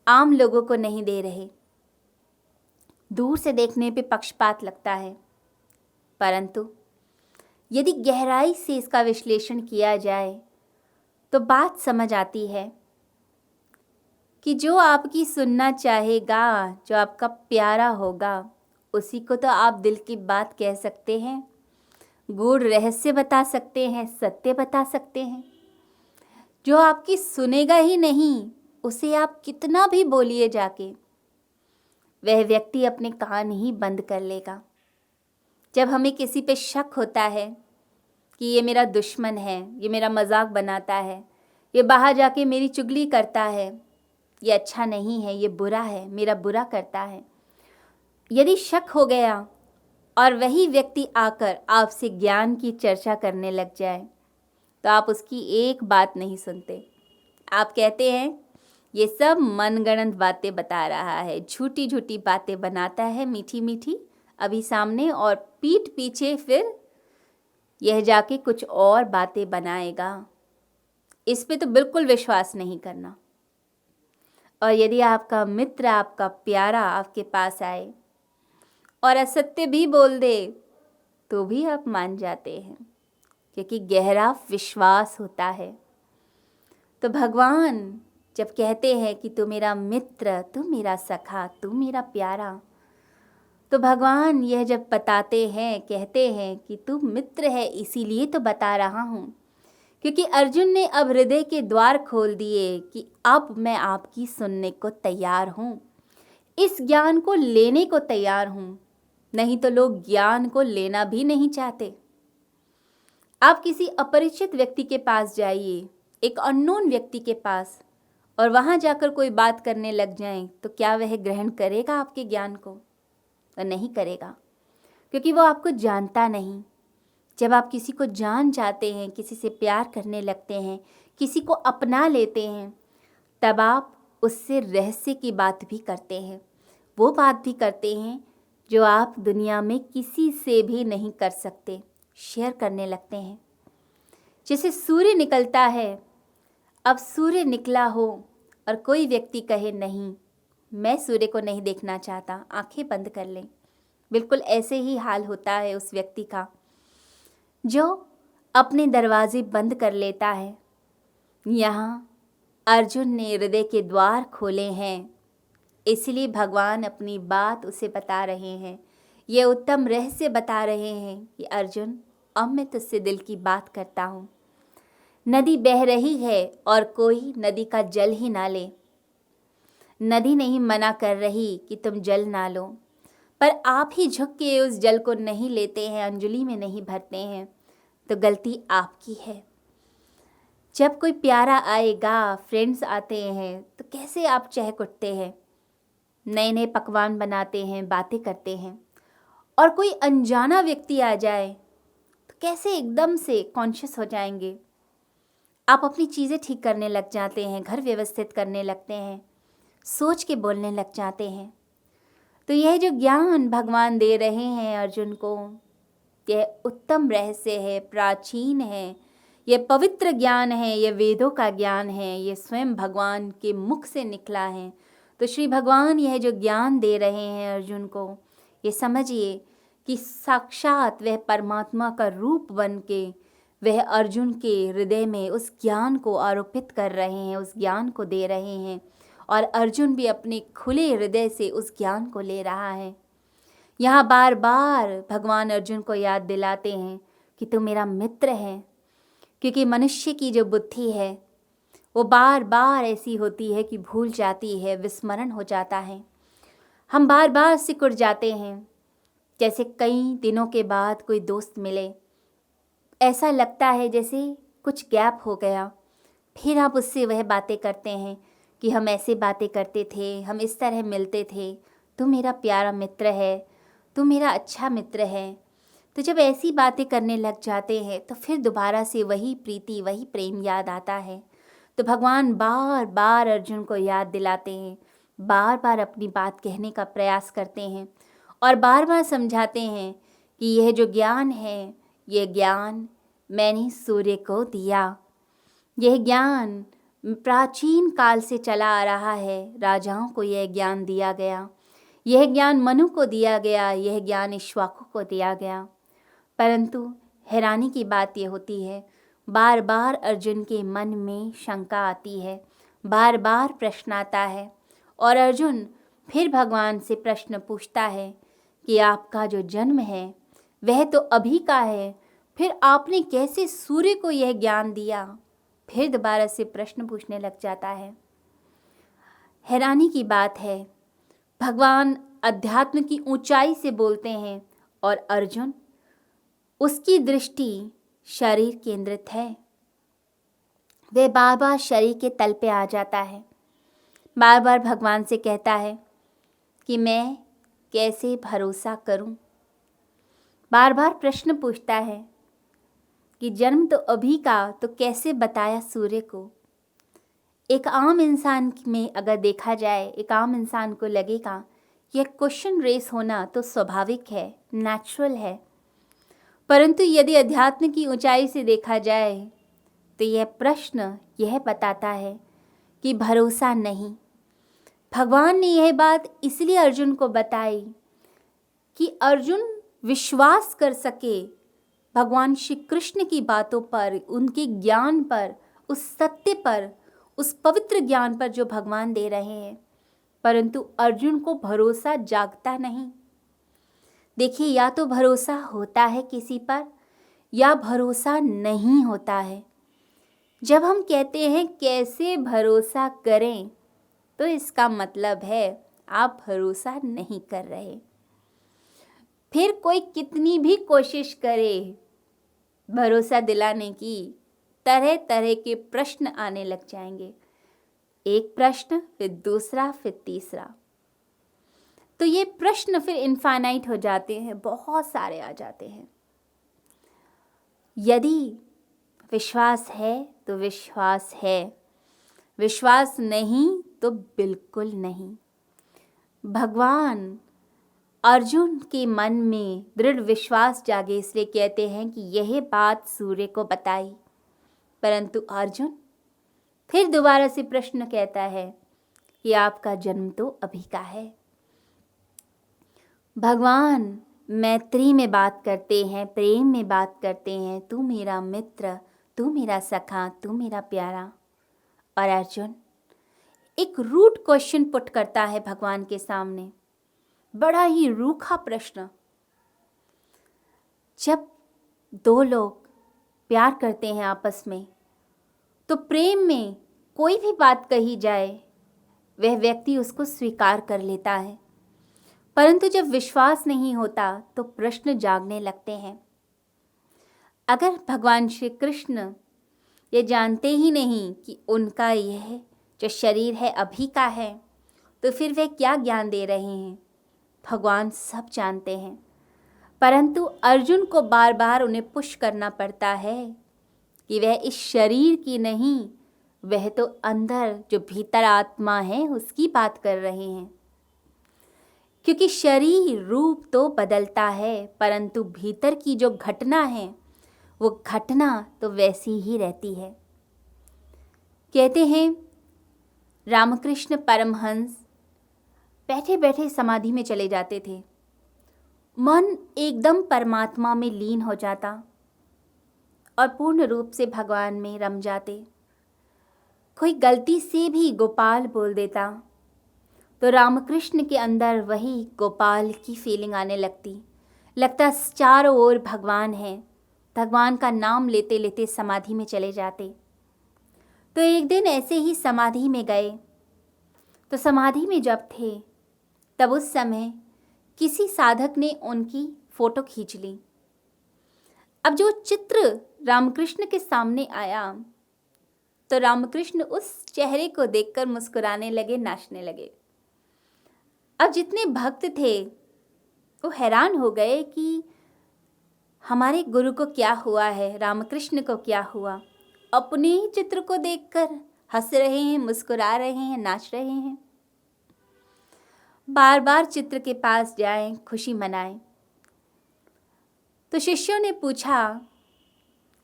आम लोगों को नहीं दे रहे। दूर से देखने पे पक्षपात लगता है, परंतु यदि गहराई से इसका विश्लेषण किया जाए तो बात समझ आती है कि जो आपकी सुनना चाहेगा, जो आपका प्यारा होगा, उसी को तो आप दिल की बात कह सकते हैं, गूढ़ रहस्य बता सकते हैं, सत्य बता सकते हैं। जो आपकी सुनेगा ही नहीं, उसे आप कितना भी बोलिए जाके, वह व्यक्ति अपने कान ही बंद कर लेगा। जब हमें किसी पे शक होता है कि ये मेरा दुश्मन है, ये मेरा मजाक बनाता है, ये बाहर जाके मेरी चुगली करता है, ये अच्छा नहीं है, ये बुरा है, मेरा बुरा करता है, यदि शक हो गया और वही व्यक्ति आकर आपसे ज्ञान की चर्चा करने लग जाए तो आप उसकी एक बात नहीं सुनते। आप कहते हैं ये सब मनगढ़ंत बातें बता रहा है, झूठी झूठी बातें बनाता है, मीठी मीठी अभी सामने, और पीठ पीछे फिर यह जाके कुछ और बातें बनाएगा। इस पे तो बिल्कुल विश्वास नहीं करना। और यदि आपका मित्र, आपका प्यारा आपके पास आए और असत्य भी बोल दे तो भी आप मान जाते हैं, क्योंकि गहरा विश्वास होता है। तो भगवान जब कहते हैं कि तू मेरा मित्र, तू मेरा सखा, तू मेरा प्यारा, तो भगवान यह जब बताते हैं, कहते हैं कि तू मित्र है, इसीलिए तो बता रहा हूँ, क्योंकि अर्जुन ने अब हृदय के द्वार खोल दिए कि अब मैं आपकी सुनने को तैयार हूँ, इस ज्ञान को लेने को तैयार हूँ। नहीं तो लोग ज्ञान को लेना भी नहीं चाहते। आप किसी अपरिचित व्यक्ति के पास जाइए, एक अननोन व्यक्ति के पास, और वहाँ जाकर कोई बात करने लग जाएं, तो क्या वह ग्रहण करेगा आपके ज्ञान को? तो नहीं करेगा, क्योंकि वो आपको जानता नहीं। जब आप किसी को जान जाते हैं, किसी से प्यार करने लगते हैं, किसी को अपना लेते हैं, तब आप उससे रहस्य की बात भी करते हैं, वो बात भी करते हैं जो आप दुनिया में किसी से भी नहीं कर सकते, शेयर करने लगते हैं। जैसे सूर्य निकलता है, अब सूर्य निकला हो और कोई व्यक्ति कहे नहीं, मैं सूर्य को नहीं देखना चाहता, आंखें बंद कर लें, बिल्कुल ऐसे ही हाल होता है उस व्यक्ति का जो अपने दरवाजे बंद कर लेता है। यहाँ अर्जुन ने हृदय के द्वार खोले हैं, इसलिए भगवान अपनी बात उसे बता रहे हैं, ये उत्तम रहस्य बता रहे हैं कि अर्जुन, अब मैं तुझसे दिल की बात करता हूँ। नदी बह रही है और कोई नदी का जल ही ना ले। नदी नहीं मना कर रही कि तुम जल ना लो, पर आप ही झुक के उस जल को नहीं लेते हैं, अंजलि में नहीं भरते हैं, तो गलती आपकी है। जब कोई प्यारा आएगा, फ्रेंड्स आते हैं, तो कैसे आप चहक उठते हैं, नए नए पकवान बनाते हैं, बातें करते हैं। और कोई अनजाना व्यक्ति आ जाए तो कैसे एकदम से कॉन्शियस हो जाएंगे। आप अपनी चीज़ें ठीक करने लग जाते हैं, घर व्यवस्थित करने लगते हैं, सोच के बोलने लग जाते हैं। तो यह जो ज्ञान भगवान दे रहे हैं अर्जुन को, यह उत्तम रहस्य है, प्राचीन है, यह पवित्र ज्ञान है, यह वेदों का ज्ञान है, यह स्वयं भगवान के मुख से निकला है। तो श्री भगवान यह जो ज्ञान दे रहे हैं अर्जुन को, ये समझिए कि साक्षात वह परमात्मा का रूप बन के वह अर्जुन के हृदय में उस ज्ञान को आरोपित कर रहे हैं, उस ज्ञान को दे रहे हैं, और अर्जुन भी अपने खुले हृदय से उस ज्ञान को ले रहा है। यहाँ बार बार भगवान अर्जुन को याद दिलाते हैं कि तू मेरा मित्र है, क्योंकि मनुष्य की जो बुद्धि है वो बार बार ऐसी होती है कि भूल जाती है, विस्मरण हो जाता है। हम बार बार सिकुड़ जाते हैं, जैसे कई दिनों के बाद कोई दोस्त मिले, ऐसा लगता है जैसे कुछ गैप हो गया, फिर आप उससे वह बातें करते हैं कि हम ऐसे बातें करते थे, हम इस तरह मिलते थे, तू मेरा प्यारा मित्र है, तू मेरा अच्छा मित्र है। तो जब ऐसी बातें करने लग जाते हैं तो फिर दोबारा से वही प्रीति, वही प्रेम याद आता है। तो भगवान बार बार अर्जुन को याद दिलाते हैं, बार बार अपनी बात कहने का प्रयास करते हैं और बार बार समझाते हैं कि यह जो ज्ञान है, यह ज्ञान मैंने सूर्य को दिया। यह ज्ञान प्राचीन काल से चला आ रहा है, राजाओं को यह ज्ञान दिया गया, यह ज्ञान मनु को दिया गया, यह ज्ञान इक्ष्वाकु को दिया गया। परंतु हैरानी की बात यह होती है, बार बार अर्जुन के मन में शंका आती है, बार बार प्रश्न आता है और अर्जुन फिर भगवान से प्रश्न पूछता है कि आपका जो जन्म है वह तो अभी का है, फिर आपने कैसे सूर्य को यह ज्ञान दिया? फिर दोबारा से प्रश्न पूछने लग जाता है। हैरानी की बात है, भगवान अध्यात्म की ऊंचाई से बोलते हैं और अर्जुन, उसकी दृष्टि शरीर केंद्रित है। वह बार बार शरीर के तल पे आ जाता है, बार बार भगवान से कहता है कि मैं कैसे भरोसा करूं। बार बार प्रश्न पूछता है कि जन्म तो अभी का, तो कैसे बताया सूर्य को। एक आम इंसान में अगर देखा जाए, एक आम इंसान को लगेगा यह क्वेश्चन रेस होना तो स्वाभाविक है, नेचुरल है। परंतु यदि अध्यात्म की ऊंचाई से देखा जाए तो यह प्रश्न यह बताता है कि भरोसा नहीं। भगवान ने यह बात इसलिए अर्जुन को बताई कि अर्जुन विश्वास कर सके भगवान श्री कृष्ण की बातों पर, उनके ज्ञान पर, उस सत्य पर, उस पवित्र ज्ञान पर जो भगवान दे रहे हैं। परंतु अर्जुन को भरोसा जागता नहीं। देखिए, या तो भरोसा होता है किसी पर या भरोसा नहीं होता है। जब हम कहते हैं कैसे भरोसा करें, तो इसका मतलब है आप भरोसा नहीं कर रहे। फिर कोई कितनी भी कोशिश करे भरोसा दिलाने की, तरह तरह के प्रश्न आने लग जाएंगे। एक प्रश्न, फिर दूसरा, फिर तीसरा। तो ये प्रश्न फिर इनफाइनाइट हो जाते हैं, बहुत सारे आ जाते हैं। यदि विश्वास है तो विश्वास है, विश्वास नहीं तो बिल्कुल नहीं। भगवान अर्जुन के मन में दृढ़ विश्वास जागे, इसलिए कहते हैं कि यह बात सूर्य को बताई। परंतु अर्जुन फिर दोबारा से प्रश्न कहता है कि आपका जन्म तो अभी का है। भगवान मैत्री में बात करते हैं, प्रेम में बात करते हैं, तू मेरा मित्र, तू मेरा सखा, तू मेरा प्यारा। और अर्जुन एक रूट क्वेश्चन पुट करता है भगवान के सामने, बड़ा ही रूखा प्रश्न। जब दो लोग प्यार करते हैं आपस में, तो प्रेम में कोई भी बात कही जाए वह व्यक्ति उसको स्वीकार कर लेता है। परंतु जब विश्वास नहीं होता तो प्रश्न जागने लगते हैं। अगर भगवान श्री कृष्ण ये जानते ही नहीं कि उनका यह जो शरीर है अभी का है, तो फिर वे क्या ज्ञान दे रहे हैं? भगवान सब जानते हैं, परंतु अर्जुन को बार बार उन्हें पुश करना पड़ता है कि वह इस शरीर की नहीं, वह तो अंदर जो भीतर आत्मा है उसकी बात कर रहे हैं। क्योंकि शरीर रूप तो बदलता है, परंतु भीतर की जो घटना है वो घटना तो वैसी ही रहती है। कहते हैं रामकृष्ण परमहंस बैठे बैठे समाधि में चले जाते थे, मन एकदम परमात्मा में लीन हो जाता और पूर्ण रूप से भगवान में रम जाते। कोई गलती से भी गोपाल बोल देता तो रामकृष्ण के अंदर वही गोपाल की फीलिंग आने लगती। लगता चारों ओर भगवान है, भगवान का नाम लेते लेते समाधि में चले जाते। तो एक दिन ऐसे ही समाधि में गए। तो समाधि में जब थे तब उस समय किसी साधक ने उनकी फ़ोटो खींच ली। अब जो चित्र रामकृष्ण के सामने आया तो रामकृष्ण उस चेहरे को देखकर मुस्कुराने लगे, नाचने लगे। अब जितने भक्त थे वो हैरान हो गए कि हमारे गुरु को क्या हुआ है, रामकृष्ण को क्या हुआ। अपने ही चित्र को देखकर हंस रहे हैं, मुस्कुरा रहे हैं, नाच रहे हैं। बार बार चित्र के पास जाएं, खुशी मनाएं। तो शिष्यों ने पूछा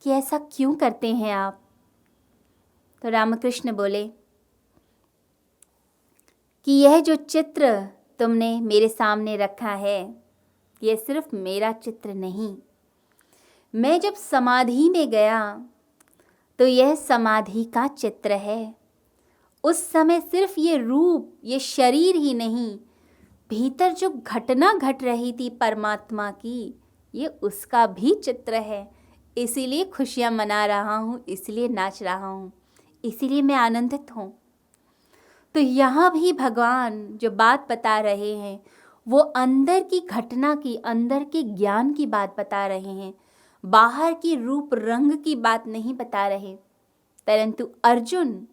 कि ऐसा क्यों करते हैं आप। तो रामकृष्ण बोले कि यह जो चित्र तुमने मेरे सामने रखा है, यह सिर्फ मेरा चित्र नहीं। मैं जब समाधि में गया तो यह समाधि का चित्र है। उस समय सिर्फ ये रूप, ये शरीर ही नहीं, भीतर जो घटना घट रही थी परमात्मा की, ये उसका भी चित्र है। इसीलिए खुशियाँ मना रहा हूँ, इसलिए नाच रहा हूँ, इसीलिए मैं आनंदित हूँ। तो यहाँ भी भगवान जो बात बता रहे हैं वो अंदर की घटना की, अंदर के ज्ञान की बात बता रहे हैं। बाहर की रूप रंग की बात नहीं बता रहे, परंतु अर्जुन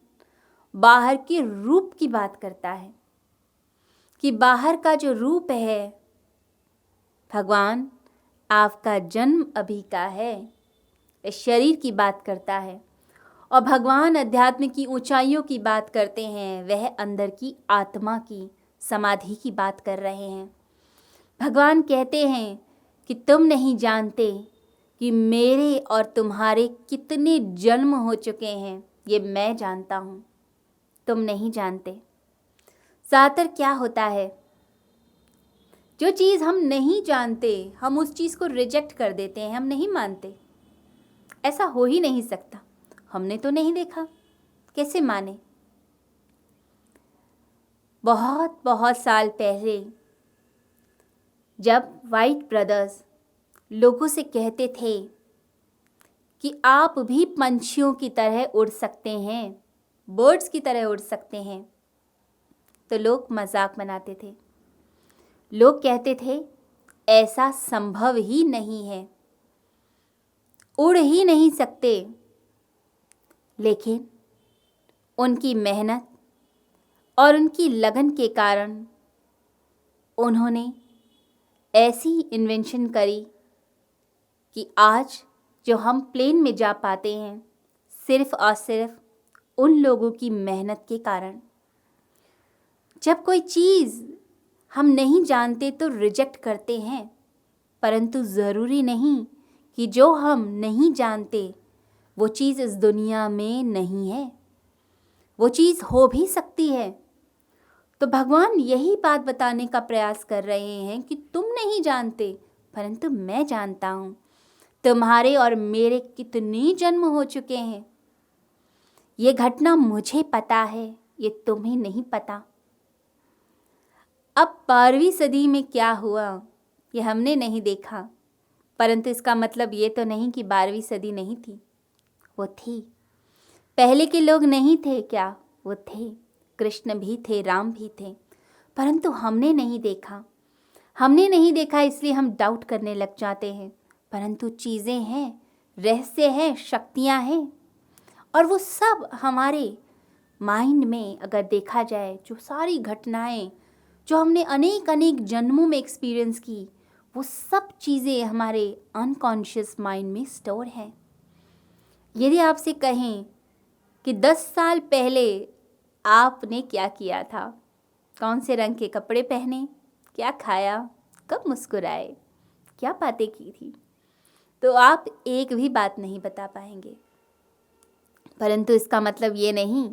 बाहर के रूप की बात करता है कि बाहर का जो रूप है, भगवान आपका जन्म अभी का है, इस शरीर की बात करता है। और भगवान अध्यात्म की ऊंचाइयों की बात करते हैं, वह अंदर की आत्मा की समाधि की बात कर रहे हैं। भगवान कहते हैं कि तुम नहीं जानते कि मेरे और तुम्हारे कितने जन्म हो चुके हैं, ये मैं जानता हूँ, तुम नहीं जानते। ज़्यादातर क्या होता है, जो चीज़ हम नहीं जानते हम उस चीज़ को रिजेक्ट कर देते हैं, हम नहीं मानते। ऐसा हो ही नहीं सकता, हमने तो नहीं देखा, कैसे माने। बहुत बहुत साल पहले जब वाइट ब्रदर्स लोगों से कहते थे कि आप भी पंछियों की तरह उड़ सकते हैं, बर्ड्स की तरह उड़ सकते हैं, तो लोग मजाक बनाते थे। लोग कहते थे ऐसा संभव ही नहीं है, उड़ ही नहीं सकते। लेकिन उनकी मेहनत और उनकी लगन के कारण उन्होंने ऐसी इन्वेंशन करी कि आज जो हम प्लेन में जा पाते हैं, सिर्फ और सिर्फ उन लोगों की मेहनत के कारण। जब कोई चीज़ हम नहीं जानते तो रिजेक्ट करते हैं, परंतु ज़रूरी नहीं कि जो हम नहीं जानते वो चीज़ इस दुनिया में नहीं है, वो चीज़ हो भी सकती है। तो भगवान यही बात बताने का प्रयास कर रहे हैं कि तुम नहीं जानते, परंतु मैं जानता हूँ। तुम्हारे और मेरे कितने जन्म हो चुके हैं, ये घटना मुझे पता है, ये तुम्हें नहीं पता। अब 12वीं सदी में क्या हुआ ये हमने नहीं देखा, परंतु इसका मतलब ये तो नहीं कि 12वीं सदी नहीं थी, वो थी। पहले के लोग नहीं थे क्या, वो थे। कृष्ण भी थे, राम भी थे, परंतु हमने नहीं देखा। हमने नहीं देखा इसलिए हम डाउट करने लग जाते हैं, परंतु चीज़ें हैं, रहस्य हैं, शक्तियाँ हैं, और वो सब हमारे माइंड में अगर देखा जाए, जो सारी घटनाएं जो हमने अनेक अनेक जन्मों में एक्सपीरियंस की, वो सब चीज़ें हमारे अनकॉन्शियस माइंड में स्टोर हैं। यदि आपसे कहें कि 10 साल पहले आपने क्या किया था, कौन से रंग के कपड़े पहने, क्या खाया, कब मुस्कुराए, क्या बातें की थी, तो आप एक भी बात नहीं बता पाएंगे। परंतु इसका मतलब ये नहीं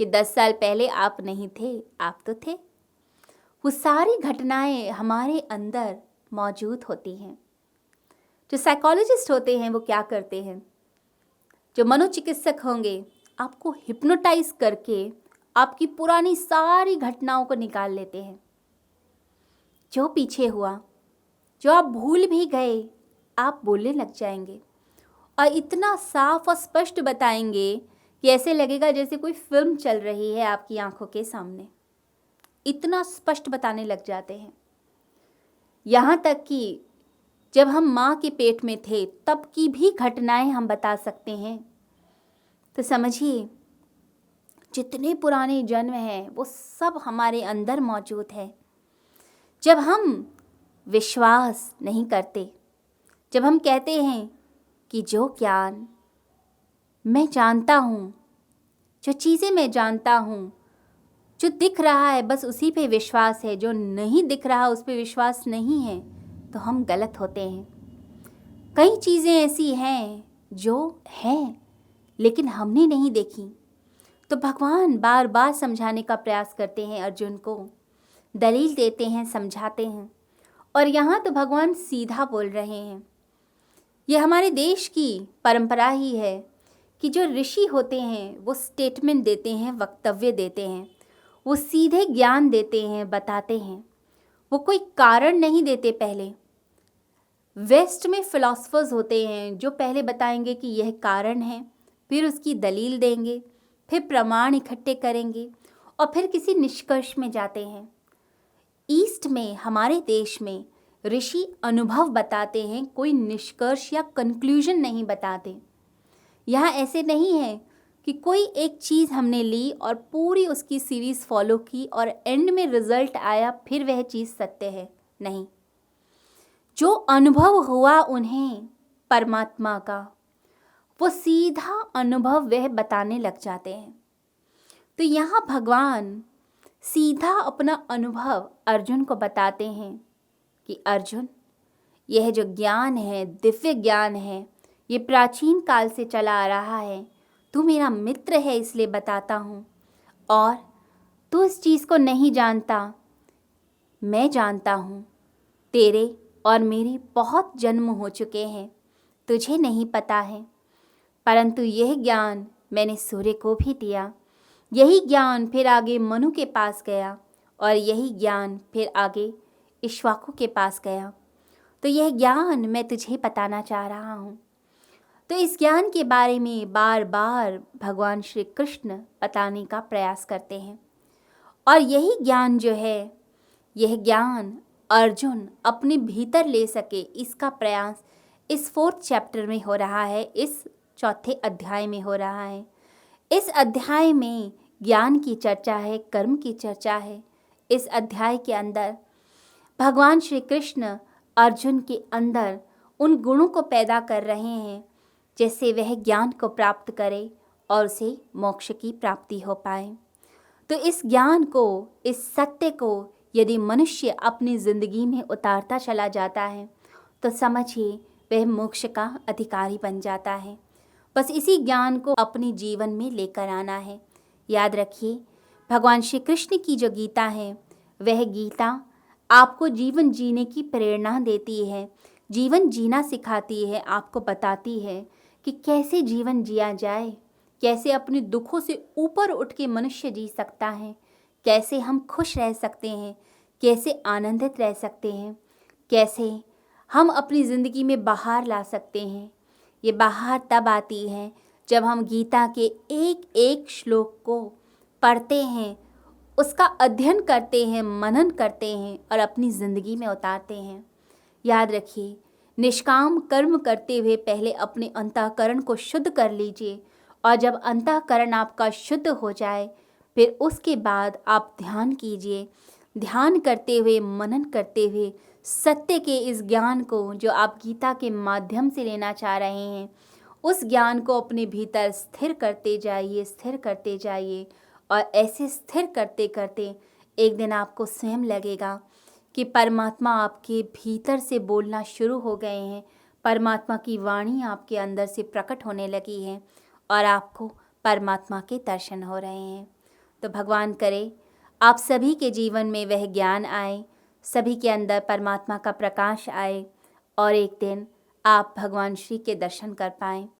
कि 10 साल पहले आप नहीं थे, आप तो थे। वो सारी घटनाएं हमारे अंदर मौजूद होती हैं। जो साइकोलॉजिस्ट होते हैं वो क्या करते हैं, जो मनोचिकित्सक होंगे आपको हिप्नोटाइज करके आपकी पुरानी सारी घटनाओं को निकाल लेते हैं। जो पीछे हुआ, जो आप भूल भी गए, आप बोलने लग जाएंगे और इतना साफ और स्पष्ट बताएंगे कि ऐसे लगेगा जैसे कोई फिल्म चल रही है आपकी आंखों के सामने। इतना स्पष्ट बताने लग जाते हैं। यहाँ तक कि जब हम माँ के पेट में थे तब की भी घटनाएं हम बता सकते हैं। तो समझिए, जितने पुराने जन्म हैं वो सब हमारे अंदर मौजूद है। जब हम विश्वास नहीं करते, जब हम कहते हैं कि जो ज्ञान मैं जानता हूँ, जो चीज़ें मैं जानता हूँ, जो दिख रहा है बस उसी पे विश्वास है, जो नहीं दिख रहा उस पे विश्वास नहीं है, तो हम गलत होते हैं। कई चीज़ें ऐसी हैं जो हैं लेकिन हमने नहीं देखी, तो भगवान बार बार समझाने का प्रयास करते हैं अर्जुन को, दलील देते हैं, समझाते हैं। और यहाँ तो भगवान सीधा बोल रहे हैं। ये हमारे देश की परंपरा ही है कि जो ऋषि होते हैं वो स्टेटमेंट देते हैं, वक्तव्य देते हैं, वो सीधे ज्ञान देते हैं, बताते हैं। वो कोई कारण नहीं देते। पहले वेस्ट में फिलोसफर्स होते हैं जो पहले बताएंगे कि यह कारण है, फिर उसकी दलील देंगे, फिर प्रमाण इकट्ठे करेंगे और फिर किसी निष्कर्ष में जाते हैं। ईस्ट में, हमारे देश में ऋषि अनुभव बताते हैं, कोई निष्कर्ष या कंक्लूजन नहीं बताते। यहाँ ऐसे नहीं है कि कोई एक चीज़ हमने ली और पूरी उसकी सीरीज़ फॉलो की और एंड में रिजल्ट आया फिर वह चीज़ सत्य है। नहीं, जो अनुभव हुआ उन्हें परमात्मा का, वो सीधा अनुभव वह बताने लग जाते हैं। तो यहाँ भगवान सीधा अपना अनुभव अर्जुन को बताते हैं कि अर्जुन, यह जो ज्ञान है, दिव्य ज्ञान है, ये प्राचीन काल से चला आ रहा है। तू मेरा मित्र है इसलिए बताता हूँ, और तू इस चीज़ को नहीं जानता, मैं जानता हूँ। तेरे और मेरे बहुत जन्म हो चुके हैं, तुझे नहीं पता है, परंतु यह ज्ञान मैंने सूर्य को भी दिया। यही ज्ञान फिर आगे मनु के पास गया और यही ज्ञान फिर आगे इक्ष्वाकु के पास गया। तो यह ज्ञान मैं तुझे बताना चाह रहा हूँ। तो इस ज्ञान के बारे में बार बार भगवान श्री कृष्ण बताने का प्रयास करते हैं। और यही ज्ञान जो है, यह ज्ञान अर्जुन अपने भीतर ले सके, इसका प्रयास इस 4th चैप्टर में हो रहा है, इस 4थे अध्याय में हो रहा है। इस अध्याय में ज्ञान की चर्चा है, कर्म की चर्चा है। इस अध्याय के अंदर भगवान श्री कृष्ण अर्जुन के अंदर उन गुणों को पैदा कर रहे हैं जैसे वह ज्ञान को प्राप्त करे और उसे मोक्ष की प्राप्ति हो पाए। तो इस ज्ञान को, इस सत्य को यदि मनुष्य अपनी ज़िंदगी में उतारता चला जाता है तो समझिए वह मोक्ष का अधिकारी बन जाता है। बस इसी ज्ञान को अपने जीवन में लेकर आना है। याद रखिए, भगवान श्री कृष्ण की जो गीता है, वह गीता आपको जीवन जीने की प्रेरणा देती है, जीवन जीना सिखाती है, आपको बताती है कि कैसे जीवन जिया जाए, कैसे अपने दुखों से ऊपर उठ के मनुष्य जी सकता है, कैसे हम खुश रह सकते हैं, कैसे आनंदित रह सकते हैं, कैसे हम अपनी ज़िंदगी में बाहर ला सकते हैं। ये बाहर तब आती है जब हम गीता के एक एक श्लोक को पढ़ते हैं, उसका अध्ययन करते हैं, मनन करते हैं और अपनी ज़िंदगी में उतारते हैं। याद रखिए, निष्काम कर्म करते हुए पहले अपने अंतःकरण को शुद्ध कर लीजिए, और जब अंतःकरण आपका शुद्ध हो जाए फिर उसके बाद आप ध्यान कीजिए। ध्यान करते हुए, मनन करते हुए सत्य के इस ज्ञान को जो आप गीता के माध्यम से लेना चाह रहे हैं, उस ज्ञान को अपने भीतर स्थिर करते जाइए, स्थिर करते जाइए। और ऐसे स्थिर करते करते एक दिन आपको स्वयं लगेगा कि परमात्मा आपके भीतर से बोलना शुरू हो गए हैं, परमात्मा की वाणी आपके अंदर से प्रकट होने लगी है और आपको परमात्मा के दर्शन हो रहे हैं। तो भगवान करे आप सभी के जीवन में वह ज्ञान आए, सभी के अंदर परमात्मा का प्रकाश आए और एक दिन आप भगवान श्री के दर्शन कर पाएं।